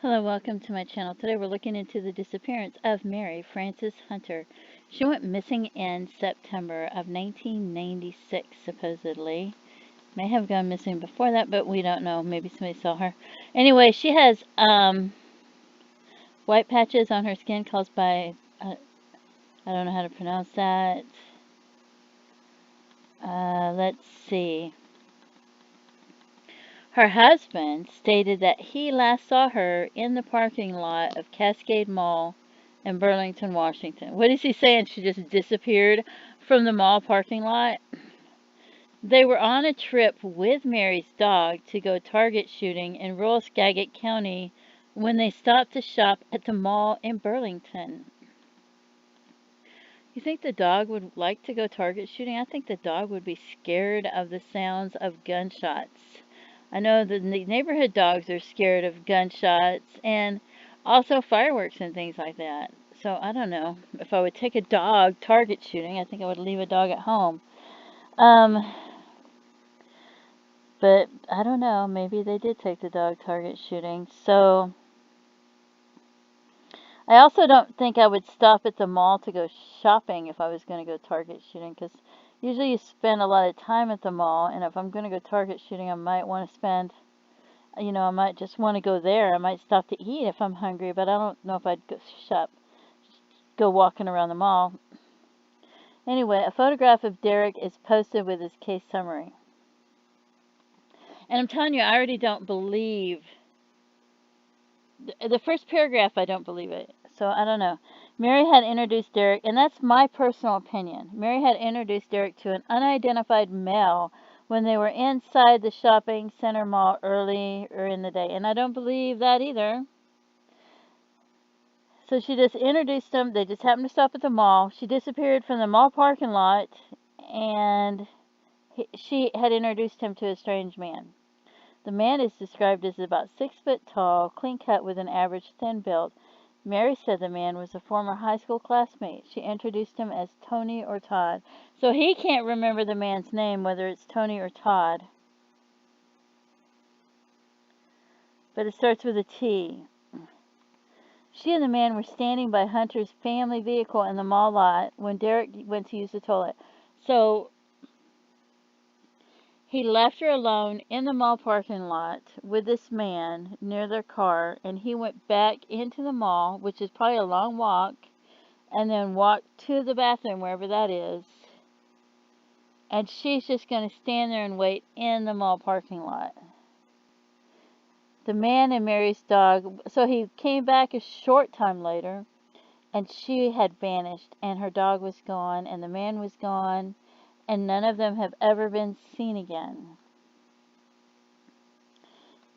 Hello, welcome to my channel. Today we're looking into the disappearance of Mary Frances Hunter. She went missing in September of 1996, supposedly. May have gone missing before that, but we don't know. Maybe somebody saw her. Anyway, she has white patches on her skin caused by, I don't know how to pronounce that. Let's see. Her husband stated that he last saw her in the parking lot of Cascade Mall in Burlington, Washington. What is he saying? She just disappeared from the mall parking lot? They were on a trip with Mary's dog to go target shooting in rural Skagit County when they stopped to shop at the mall in Burlington. You think the dog would like to go target shooting? I think the dog would be scared of the sounds of gunshots. I know the neighborhood dogs are scared of gunshots and also fireworks and things like that. So I don't know. If I would take a dog target shooting, I think I would leave a dog at home. Um, but I don't know. Maybe they did take the dog target shooting. So I also don't think I would stop at the mall to go shopping if I was going to go target shooting, because usually you spend a lot of time at the mall, and if I'm going to go target shooting, I might want to spend, I might just want to go there. I might stop to eat if I'm hungry, but I don't know if I'd go walking around the mall. Anyway, a photograph of Derek is posted with his case summary. And I'm telling you, I already don't believe the first paragraph. I don't believe it. So I don't know. Mary had introduced Derek, and that's my personal opinion. Mary had introduced Derek to an unidentified male when they were inside the shopping center mall earlier in the day. And I don't believe that either. So she just introduced him. They just happened to stop at the mall. She disappeared from the mall parking lot, and she had introduced him to a strange man. The man is described as about 6 foot tall, clean cut with an average thin build. Mary said the man was a former high school classmate. She introduced him as Tony or Todd. So he can't remember the man's name, whether it's Tony or Todd. But it starts with a T. She and the man were standing by Hunter's family vehicle in the mall lot when Derek went to use the toilet. So he left her alone in the mall parking lot with this man near their car, and he went back into the mall, which is probably a long walk, and then walked to the bathroom, wherever that is. And she's just going to stand there and wait in the mall parking lot. The man and Mary's dog, so he came back a short time later, and she had vanished, and her dog was gone, and the man was gone, and none of them have ever been seen again.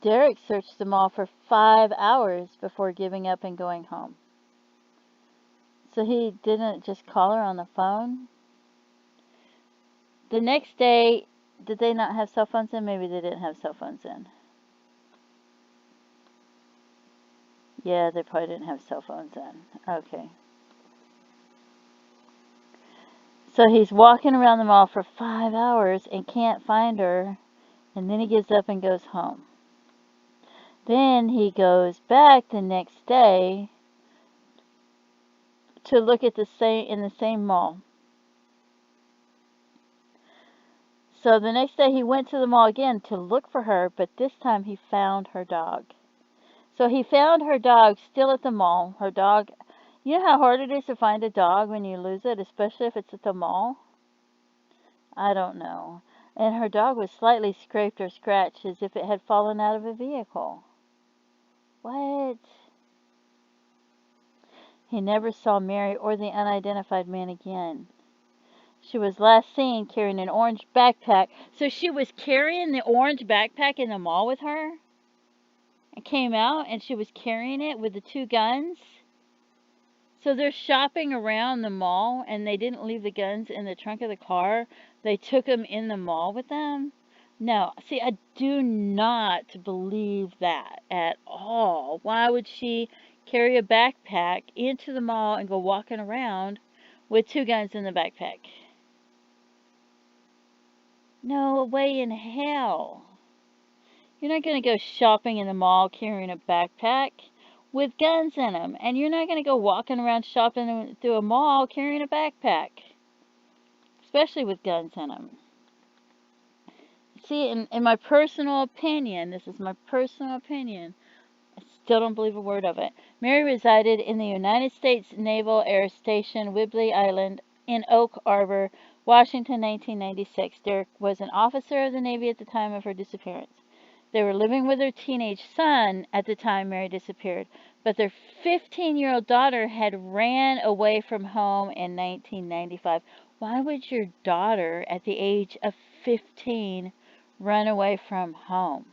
Derek searched the mall for 5 hours before giving up and going home. So he didn't just call her on the phone. The next day, did they not have cell phones in? Maybe they didn't have cell phones in. Yeah, they probably didn't have cell phones in. Okay. So he's walking around the mall for 5 hours and can't find her, and then he gives up and goes home. Then he goes back the next day to look at in the same mall. So the next day he went to the mall again to look for her, but this time he found her dog. So he found her dog still at the mall. Her dog, you know how hard it is to find a dog when you lose it, especially if it's at the mall? I don't know. And her dog was slightly scraped or scratched as if it had fallen out of a vehicle. What? He never saw Mary or the unidentified man again. She was last seen carrying an orange backpack. So she was carrying the orange backpack in the mall with her? And came out and she was carrying it with the 2 guns? So they're shopping around the mall and they didn't leave the guns in the trunk of the car. They took them in the mall with them? No. See, I do not believe that at all. Why would she carry a backpack into the mall and go walking around with 2 guns in the backpack? No way in hell. You're not going to go shopping in the mall carrying a backpack. with guns in them. And you're not going to go walking around shopping through a mall carrying a backpack, especially with guns in them. See, in my personal opinion, this is my personal opinion, I still don't believe a word of it. Mary resided in the United States Naval Air Station, Whidbey Island, in Oak Harbor, Washington, 1996. Derek was an officer of the Navy at the time of her disappearance. They were living with their teenage son at the time Mary disappeared, but their 15-year-old daughter had ran away from home in 1995. Why would your daughter, at the age of 15, run away from home?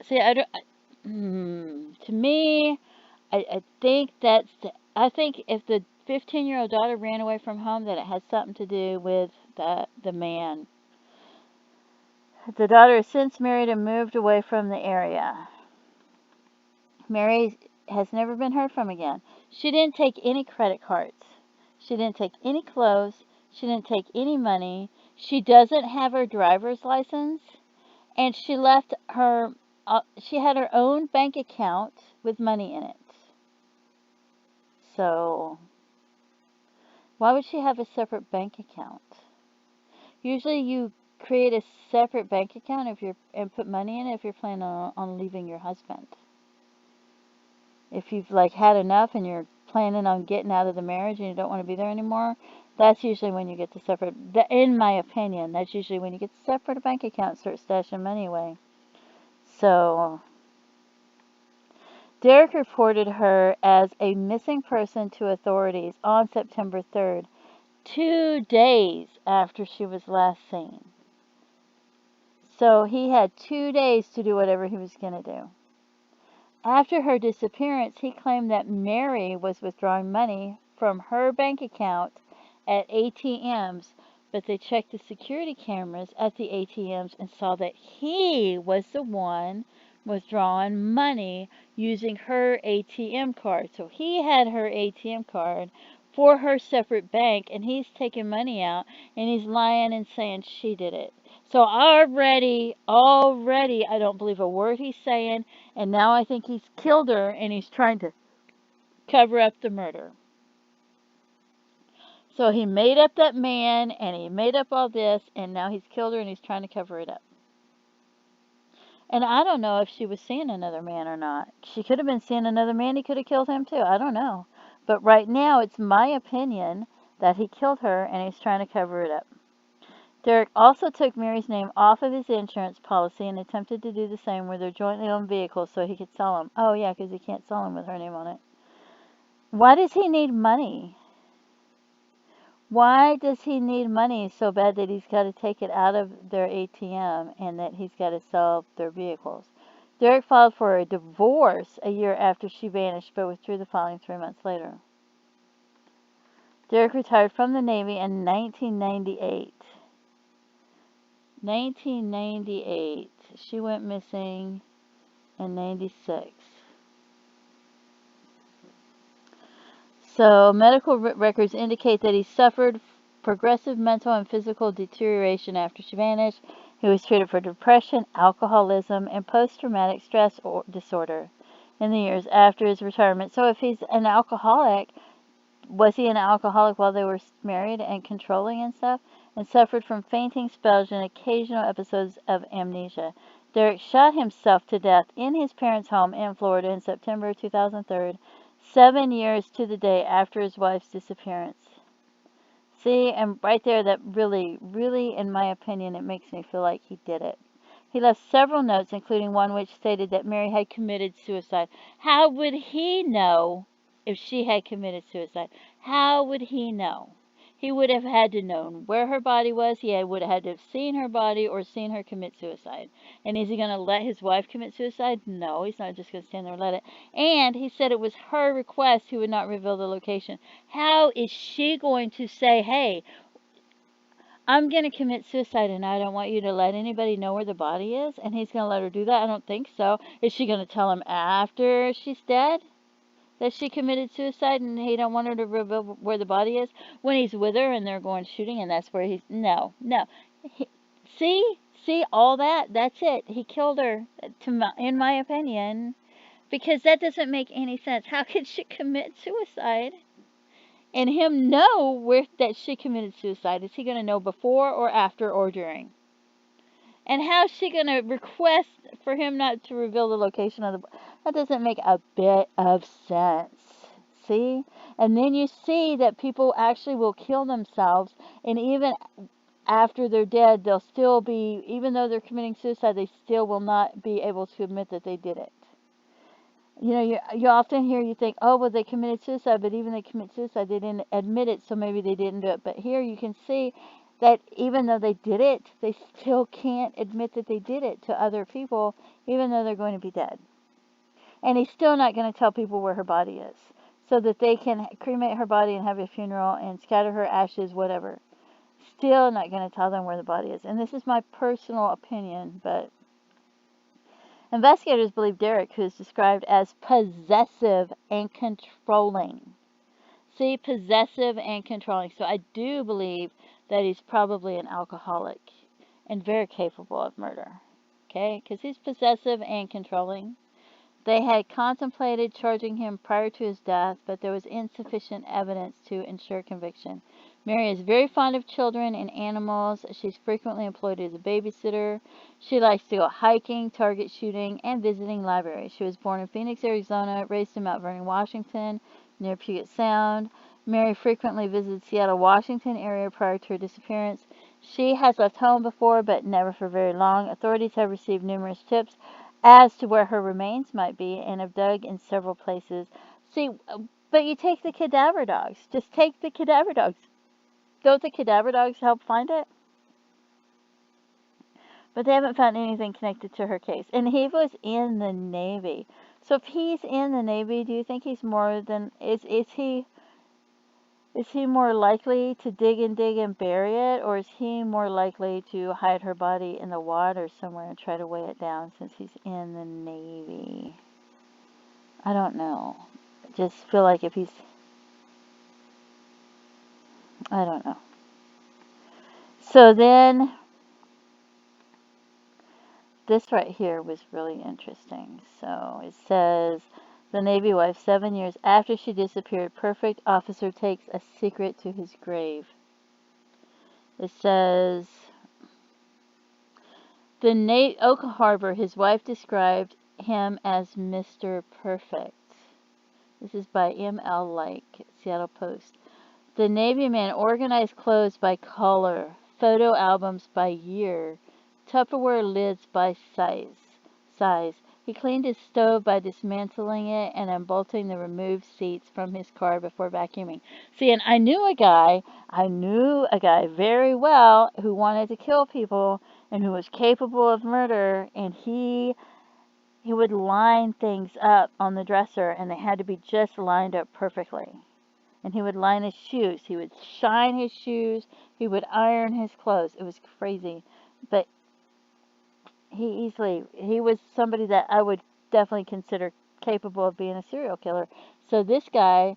See, I don't. To me, I think I think if the 15-year-old daughter ran away from home, that it has something to do with the man. The daughter has since married and moved away from the area. Mary has never been heard from again. She didn't take any credit cards. She didn't take any clothes. She didn't take any money. She doesn't have her driver's license. And she left her, she had her own bank account with money in it. So, why would she have a separate bank account? Usually you create a separate bank account if you're, and put money in it if you're planning on leaving your husband. If you've like had enough and you're planning on getting out of the marriage and you don't want to be there anymore, that's usually when you get to separate, in my opinion, that's usually when you get to separate a bank account and start stashing money away. So, Derek reported her as a missing person to authorities on September 3rd, 2 days after she was last seen. So he had 2 days to do whatever he was going to do. After her disappearance, he claimed that Mary was withdrawing money from her bank account at ATMs, but they checked the security cameras at the ATMs and saw that he was the one withdrawing money using her ATM card. So he had her ATM card for her separate bank, and he's taking money out, and he's lying and saying she did it. So already, I don't believe a word he's saying, and now I think he's killed her, and he's trying to cover up the murder. So he made up that man, and he made up all this, and now he's killed her, and he's trying to cover it up. And I don't know if she was seeing another man or not. She could have been seeing another man. He could have killed him too. I don't know. But right now, it's my opinion that he killed her, and he's trying to cover it up. Derek also took Mary's name off of his insurance policy and attempted to do the same with their jointly owned vehicles so he could sell them. Oh, yeah, because he can't sell them with her name on it. Why does he need money? Why does he need money so bad that he's got to take it out of their ATM and that he's got to sell their vehicles? Derek filed for a divorce a year after she vanished, but withdrew the filing 3 months later. Derek retired from the Navy in 1998. 1998. She went missing in 96. So, medical records indicate that he suffered progressive mental and physical deterioration after she vanished. He was treated for depression, alcoholism, and post-traumatic stress disorder in the years after his retirement. So, if he's an alcoholic, was he an alcoholic while they were married and controlling and stuff? And suffered from fainting spells and occasional episodes of amnesia. Derek shot himself to death in his parents' home in Florida in September 2003, 7 years to the day after his wife's disappearance. See, and right there, that really, really, in my opinion, it makes me feel like he did it. He left several notes, including one which stated that Mary had committed suicide. How would he know if she had committed suicide? How would he know? He would have had to know where her body was. He would have had to have seen her body or seen her commit suicide. And is he going to let his wife commit suicide? No, he's not just going to stand there and let it. And he said it was her request he would not reveal the location. How is she going to say, hey, I'm going to commit suicide and I don't want you to let anybody know where the body is? And he's going to let her do that? I don't think so. Is she going to tell him after she's dead that she committed suicide and he don't want her to reveal where the body is when he's with her and they're going shooting and that's where he's... No. See? see all that? That's it. He killed her, in my opinion, because that doesn't make any sense. How could she commit suicide and him know that she committed suicide? Is he going to know before or after or during? And how's she going to request for him not to reveal the location of the... That doesn't make a bit of sense. See? And then you see that people actually will kill themselves, and even after they're dead, they'll still be, even though they're committing suicide, they still will not be able to admit that they did it. You know, you often hear, you think, oh, well, they committed suicide, but even they commit suicide, they didn't admit it, so maybe they didn't do it. But here you can see that even though they did it, they still can't admit that they did it to other people, even though they're going to be dead. And he's still not going to tell people where her body is, so that they can cremate her body and have a funeral and scatter her ashes, whatever. Still not going to tell them where the body is. And this is my personal opinion, but investigators believe Derek, who is described as possessive and controlling. See, possessive and controlling. So I do believe that he's probably an alcoholic and very capable of murder. Okay? Because he's possessive and controlling. They had contemplated charging him prior to his death, but there was insufficient evidence to ensure conviction. Mary is very fond of children and animals. She's frequently employed as a babysitter. She likes to go hiking, target shooting, and visiting libraries. She was born in Phoenix, Arizona, raised in Mount Vernon, Washington, near Puget Sound. Mary frequently visited Seattle, Washington area prior to her disappearance. She has left home before, but never for very long. Authorities have received numerous tips as to where her remains might be and have dug in several places. See, but you take the cadaver dogs. Just take the cadaver dogs. Don't the cadaver dogs help find it? But they haven't found anything connected to her case. And he was in the Navy. So if he's in the Navy, do you think he's more than... Is he more likely to dig and bury it, or is he more likely to hide her body in the water somewhere and try to weigh it down since he's in the Navy? I don't know. I just feel like if he's... I don't know. So then, this right here was really interesting. So it says, the Navy wife, 7 years after she disappeared, perfect officer takes a secret to his grave. It says, Oak Harbor, his wife described him as Mr. Perfect. This is by M.L. Lake, Seattle Post. The Navy man organized clothes by color, photo albums by year, Tupperware lids by size. He cleaned his stove by dismantling it and unbolting the removed seats from his car before vacuuming. See, and I knew a guy very well who wanted to kill people and who was capable of murder, and he would line things up on the dresser, and they had to be just lined up perfectly. And he would line his shoes. He would shine his shoes. He would iron his clothes. It was crazy. But he was somebody that I would definitely consider capable of being a serial killer. So this guy,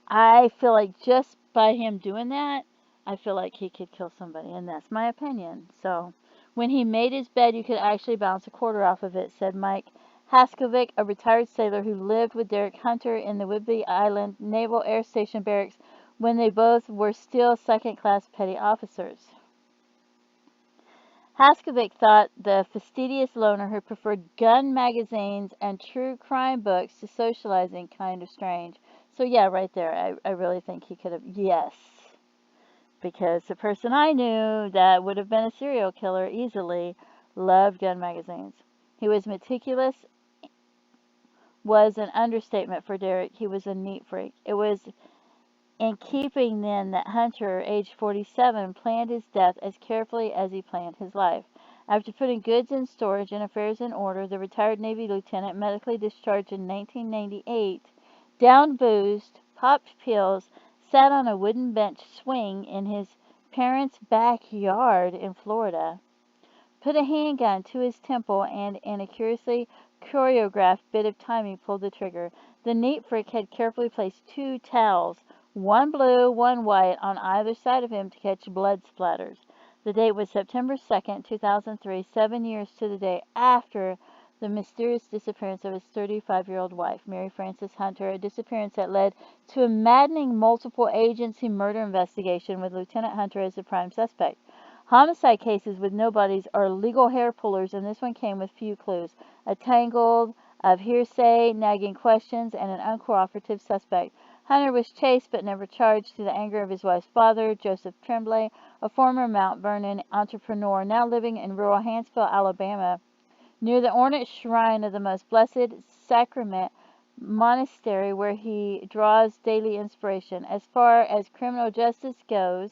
I feel like just by him doing that, I feel like he could kill somebody. And that's my opinion. So when he made his bed, you could actually bounce a quarter off of it, said Mike Haskovic, a retired sailor who lived with Derek Hunter in the Whidbey Island Naval Air Station barracks when they both were still second-class petty officers. Haskovic thought the fastidious loner who preferred gun magazines and true crime books to socializing kind of strange. So yeah, right there, I really think he could have, yes. Because the person I knew that would have been a serial killer easily loved gun magazines. He was meticulous, was an understatement for Derek. He was a neat freak. It was in keeping then that Hunter, age 47, planned his death as carefully as he planned his life. After putting goods in storage and affairs in order, the retired Navy lieutenant, medically discharged in 1998, downed booze, popped pills, sat on a wooden bench swing in his parents' backyard in Florida, put a handgun to his temple, and in a curiously choreographed bit of timing pulled the trigger. The neat freak had carefully placed 2 towels, one blue, one white, on either side of him to catch blood splatters. The date was September 2nd, 2003, 7 years to the day after the mysterious disappearance of his 35-year-old wife, Mary Frances Hunter, a disappearance that led to a maddening multiple agency murder investigation with Lieutenant Hunter as the prime suspect. Homicide cases with no bodies are legal hair pullers, and this one came with few clues. A tangle of hearsay, nagging questions, and an uncooperative suspect. Hunter was chased but never charged to the anger of his wife's father, Joseph Tremblay, a former Mount Vernon entrepreneur now living in rural Hanceville, Alabama, near the ornate shrine of the Most Blessed Sacrament Monastery where he draws daily inspiration. As far as criminal justice goes,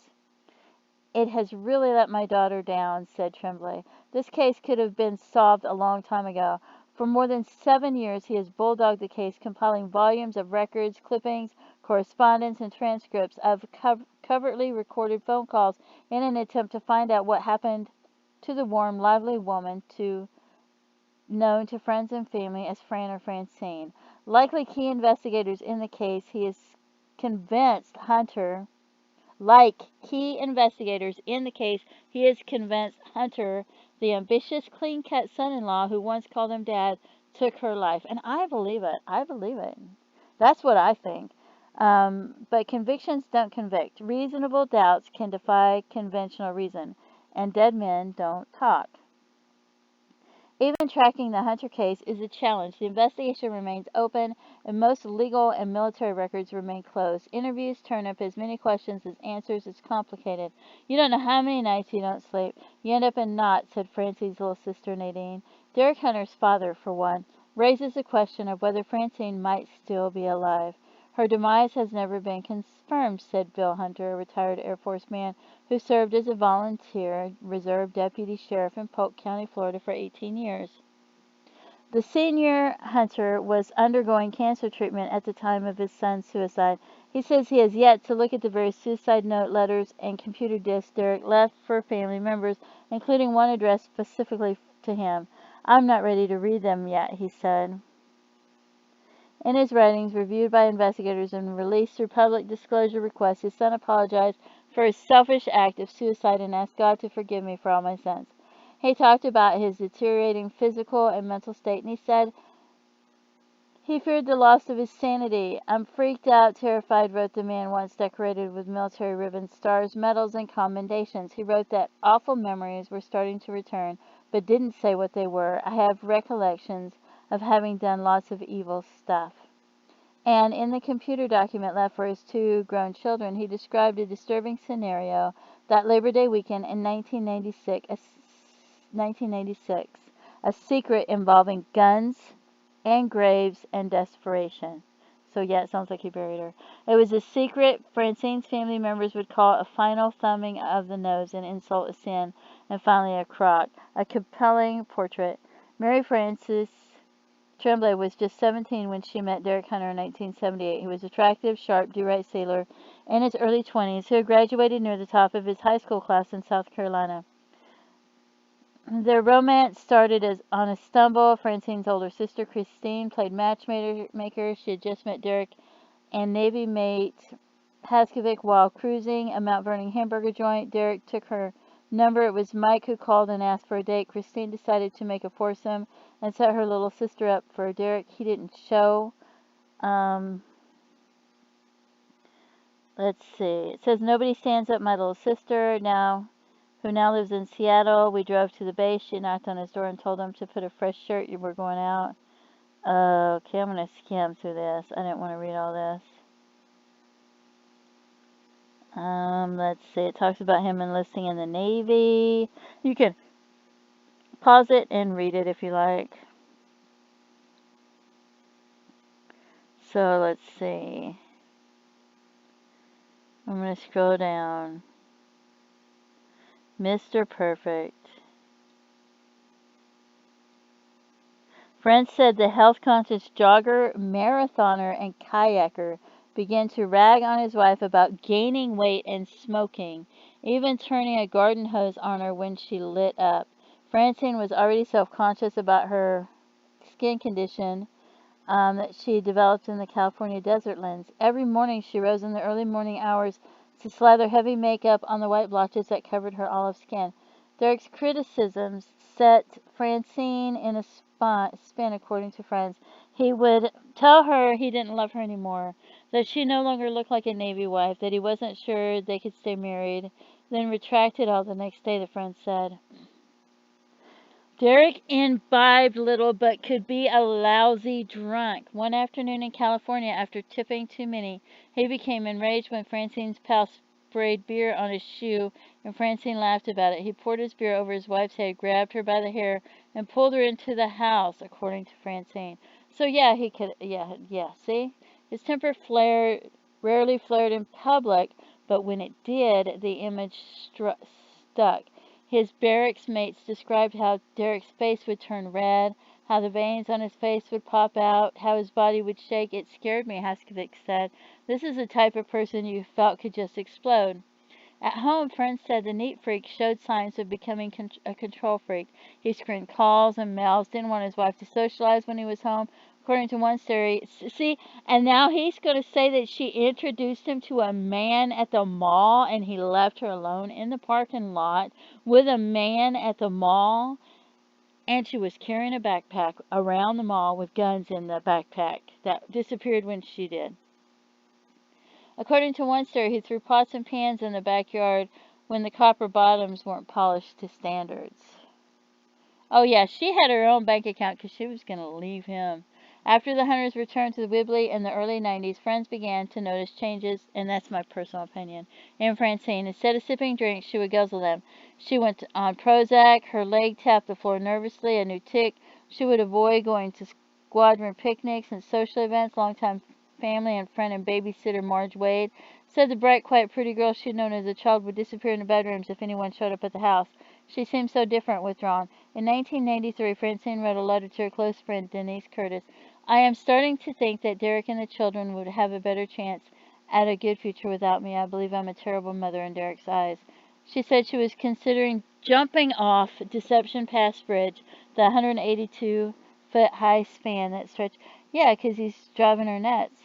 it has really let my daughter down, said Tremblay. This case could have been solved a long time ago. For more than 7 years, he has bulldogged the case, compiling volumes of records, clippings, correspondence, and transcripts of covertly recorded phone calls in an attempt to find out what happened to the warm, lively woman known to friends and family as Fran or Francine. Likely key investigators in the case, he is convinced Hunter like key investigators in the case, he is convinced Hunter, the ambitious, clean-cut son-in-law who once called him dad, took her life. And I believe it. I believe it. That's what I think. But convictions don't convict. Reasonable doubts can defy conventional reason. And dead men don't talk. Even tracking the Hunter case is a challenge. The investigation remains open, and most legal and military records remain closed. Interviews turn up as many questions as answers. It's complicated. You don't know how many nights you don't sleep. You end up in knots, said Francine's little sister Nadine. Derek Hunter's father, for one, raises the question of whether Francine might still be alive. Her demise has never been confirmed, said Bill Hunter, a retired Air Force man who served as a volunteer reserve deputy sheriff in Polk County, Florida for 18 years. The senior Hunter was undergoing cancer treatment at the time of his son's suicide. He says he has yet to look at the various suicide note, letters, and computer disks Derek left for family members, including one addressed specifically to him. I'm not ready to read them yet, he said. In his writings, reviewed by investigators and released through public disclosure requests, his son apologized for his selfish act of suicide and asked God to forgive me for all my sins. He talked about his deteriorating physical and mental state, and he said he feared the loss of his sanity. I'm freaked out, terrified, wrote the man once decorated with military ribbons, stars, medals, and commendations. He wrote that awful memories were starting to return, but didn't say what they were. I have recollections of having done lots of evil stuff. And in the computer document left for his two grown children, he described a disturbing scenario that Labor Day weekend in 1996, a secret involving guns and graves and desperation. So yeah, it sounds like he buried her. It was a secret Francine's family members would call a final thumbing of the nose, an insult, a sin, and finally a crock. A compelling portrait. Mary Frances Tremblay was just 17 when she met Derek Hunter in 1978. He was an attractive, sharp, do-right sailor in his early 20s who had graduated near the top of his high school class in South Carolina. Their romance started as on a stumble. Francine's older sister, Christine, played matchmaker. She had just met Derek and Navy mate Haskovic while cruising a Mount Vernon hamburger joint. Derek took her number. It was Mike who called and asked for a date. Christine decided to make a foursome and set her little sister up for Derek. He didn't show. Let's see. It says nobody stands up. My little sister who now lives in Seattle. We drove to the base. She knocked on his door and told him to put a fresh shirt. You were going out. Okay, I'm going to skim through this. I didn't want to read all this. Let's see. It talks about him enlisting in the Navy. You can pause it and read it if you like. So let's see. I'm going to scroll down. Mr. Perfect. Friends said the health-conscious jogger, marathoner, and kayaker began to rag on his wife about gaining weight and smoking, even turning a garden hose on her when she lit up. Francine was already self-conscious about her skin condition that she developed in the California desert lands. Every morning she rose in the early morning hours to slather heavy makeup on the white blotches that covered her olive skin. Derek's criticisms set Francine in a spin, according to friends. He would tell her he didn't love her anymore, that she no longer looked like a Navy wife, that he wasn't sure they could stay married, then retracted all the next day, the friend said. Derek imbibed little but could be a lousy drunk. One afternoon in California, after tipping too many, he became enraged when Francine's pal sprayed beer on his shoe, and Francine laughed about it. He poured his beer over his wife's head, grabbed her by the hair, and pulled her into the house, according to Francine. So yeah, he could, yeah, see? His temper rarely flared in public, but when it did, the image stuck. His barracks mates described how Derek's face would turn red, how the veins on his face would pop out, how his body would shake. It scared me, Haskovic said. This is the type of person you felt could just explode. At home, friends said the neat freak showed signs of becoming a control freak. He screened calls and mails, didn't want his wife to socialize when he was home. According to one story, see, and now he's going to say that she introduced him to a man at the mall and he left her alone in the parking lot with a man at the mall, and she was carrying a backpack around the mall with guns in the backpack that disappeared when she did. According to one story, he threw pots and pans in the backyard when the copper bottoms weren't polished to standards. Oh, yeah, she had her own bank account because she was going to leave him. After the Hunters returned to the Wibbly in the early 90s, friends began to notice changes, and that's my personal opinion, in Francine. Instead of sipping drinks, she would guzzle them. She went on Prozac, her leg tapped the floor nervously, a new tic. She would avoid going to squadron picnics and social events. Longtime family and friend and babysitter Marge Wade said the bright, quiet, pretty girl she'd known as a child would disappear in the bedrooms if anyone showed up at the house. She seemed so different, withdrawn. In 1993, Francine wrote a letter to her close friend Denise Curtis. I am starting to think that Derek and the children would have a better chance at a good future without me. I believe I'm a terrible mother in Derek's eyes. She said she was considering jumping off Deception Pass Bridge, the 182-foot high span that stretched. Yeah, because he's driving her nuts.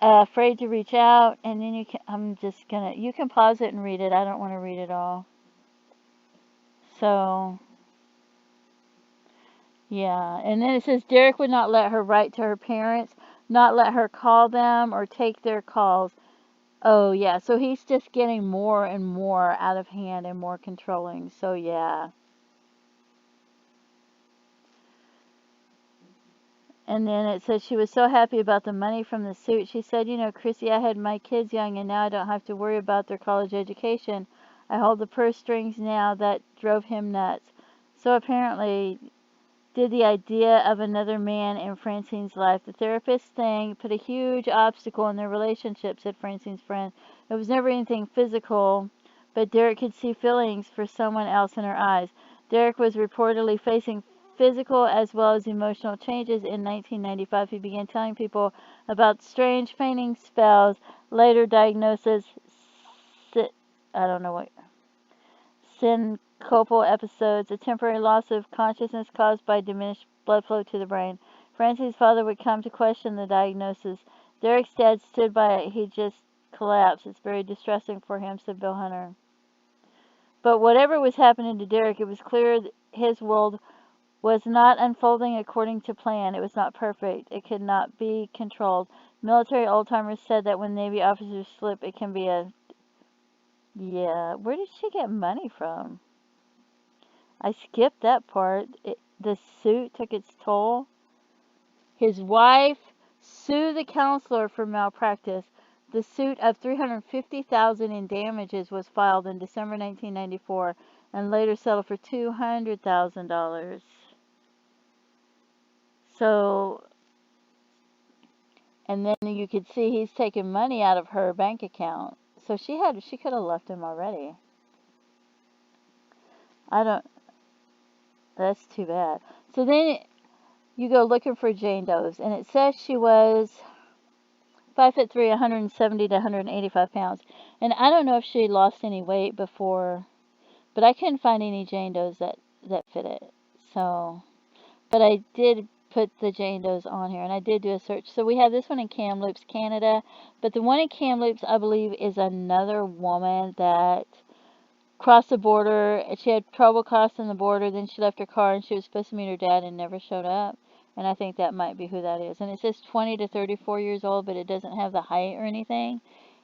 Afraid to reach out, and then you can pause it and read it. I don't want to read it all. So, yeah. And then it says Derek would not let her write to her parents, not let her call them or take their calls. Oh, yeah. So he's just getting more and more out of hand and more controlling. So, yeah. And then it says she was so happy about the money from the suit. She said, Chrissy, I had my kids young and now I don't have to worry about their college education. I hold the purse strings now. That drove him nuts. So apparently did the idea of another man in Francine's life. The therapist thing put a huge obstacle in their relationship, said Francine's friend. It was never anything physical, but Derek could see feelings for someone else in her eyes. Derek was reportedly facing physical as well as emotional changes. In 1995, he began telling people about strange fainting spells, later diagnosis, I don't know what, syncopal episodes, a temporary loss of consciousness caused by diminished blood flow to the brain. Francine's father would come to question the diagnosis. Derek's dad stood by it. He just collapsed. It's very distressing for him, said Bill Hunter. But whatever was happening to Derek, it was clear his world was not unfolding according to plan. It was not perfect. It could not be controlled. Military old-timers said that when Navy officers slip, it can be a... Yeah, where did she get money from? I skipped that part. The suit took its toll. His wife sued the counselor for malpractice. The suit of $350,000 in damages was filed in December 1994 and later settled for $200,000. So, and then you could see he's taking money out of her bank account. So she could have left him already. That's too bad. So then you go looking for Jane Doe's, and it says she was 5'3", 170 to 185 pounds. And I don't know if she lost any weight before, but I couldn't find any Jane Doe's that fit it. So, but I did put the Jane Does on here, and I did do a search. So we have this one in Kamloops, Canada, but the one in Kamloops, I believe, is another woman that crossed the border. She had trouble crossing the border, then she left her car, and she was supposed to meet her dad and never showed up. And I think that might be who that is. And it says 20 to 34 years old, but it doesn't have the height or anything.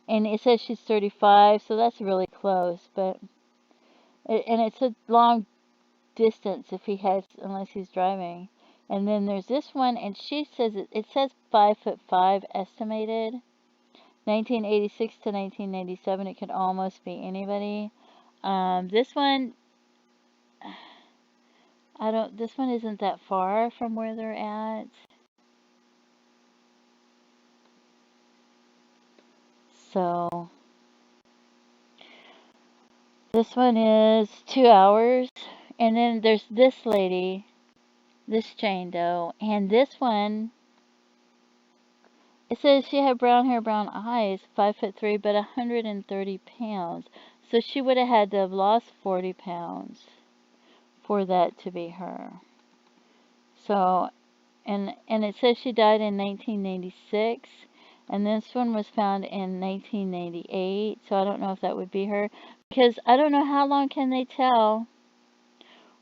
And it says she's 35, so that's really close. But and it's a long distance if he has, unless he's driving. And then there's this one, and she says it says 5'5" estimated, 1986 to 1997. It could almost be anybody. This one, I don't. This one isn't that far from where they're at. So this one is 2 hours, and then there's this lady, this Jane Doe, and this one. It says she had brown hair, brown eyes, 5'3", but 130 pounds. So she would have had to have lost 40 pounds for that to be her. So, and it says she died in 1996, and this one was found in 1998. So I don't know if that would be her, because I don't know how long can they tell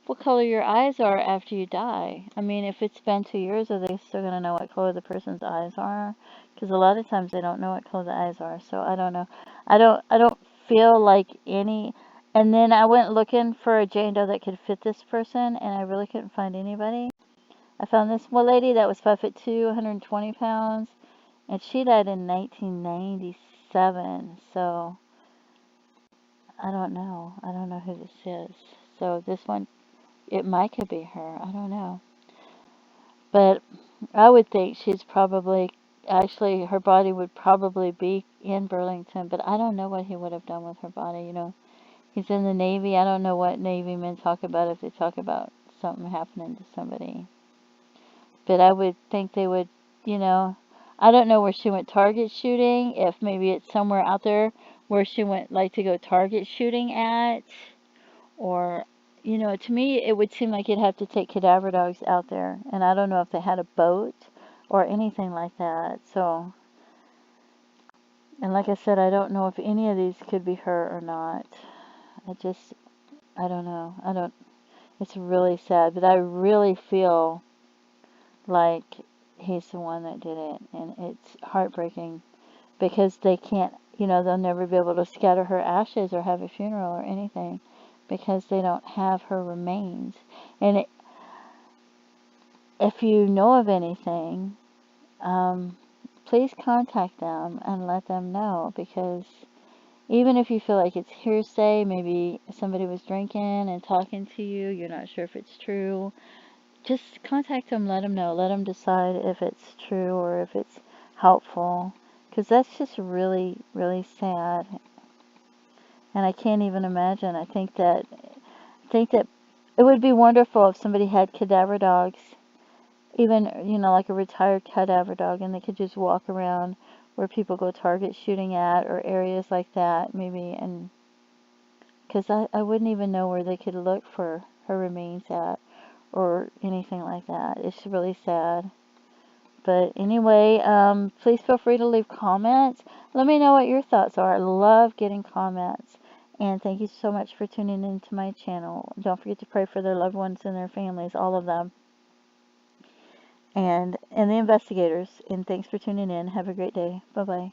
what color your eyes are after you die. I mean, if it's been 2 years, are they still going to know what color the person's eyes are? Because a lot of times they don't know what color the eyes are. So I don't know. I don't feel like any. And then I went looking for a Jane Doe that could fit this person, and I really couldn't find anybody. I found this one lady that was 5'2", 120 pounds, and she died in 1997. So I don't know. I don't know who this is. So this one, it might could be her. I don't know. But I would think she's probably, actually, her body would probably be in Burlington, but I don't know what he would have done with her body. He's in the Navy. I don't know what Navy men talk about if they talk about something happening to somebody. But I would think they would, you know, I don't know where she went target shooting, if maybe it's somewhere out there where she went like to go target shooting at. Or, to me, it would seem like you'd have to take cadaver dogs out there. And I don't know if they had a boat or anything like that. So, and like I said, I don't know if any of these could be her or not. I don't know. It's really sad. But I really feel like he's the one that did it. And it's heartbreaking because they can't, they'll never be able to scatter her ashes or have a funeral or anything, because they don't have her remains. And if you know of anything, please contact them and let them know, because even if you feel like it's hearsay, maybe somebody was drinking and talking to you, you're not sure if it's true, just contact them, let them know, let them decide if it's true or if it's helpful, because that's just really, really sad. And I can't even imagine. I think that it would be wonderful if somebody had cadaver dogs, even, like a retired cadaver dog, and they could just walk around where people go target shooting at, or areas like that, maybe, and because I wouldn't even know where they could look for her remains at, or anything like that. It's really sad. But anyway, please feel free to leave comments. Let me know what your thoughts are. I love getting comments. And thank you so much for tuning into my channel. Don't forget to pray for their loved ones and their families, all of them. And the investigators. And thanks for tuning in. Have a great day. Bye-bye.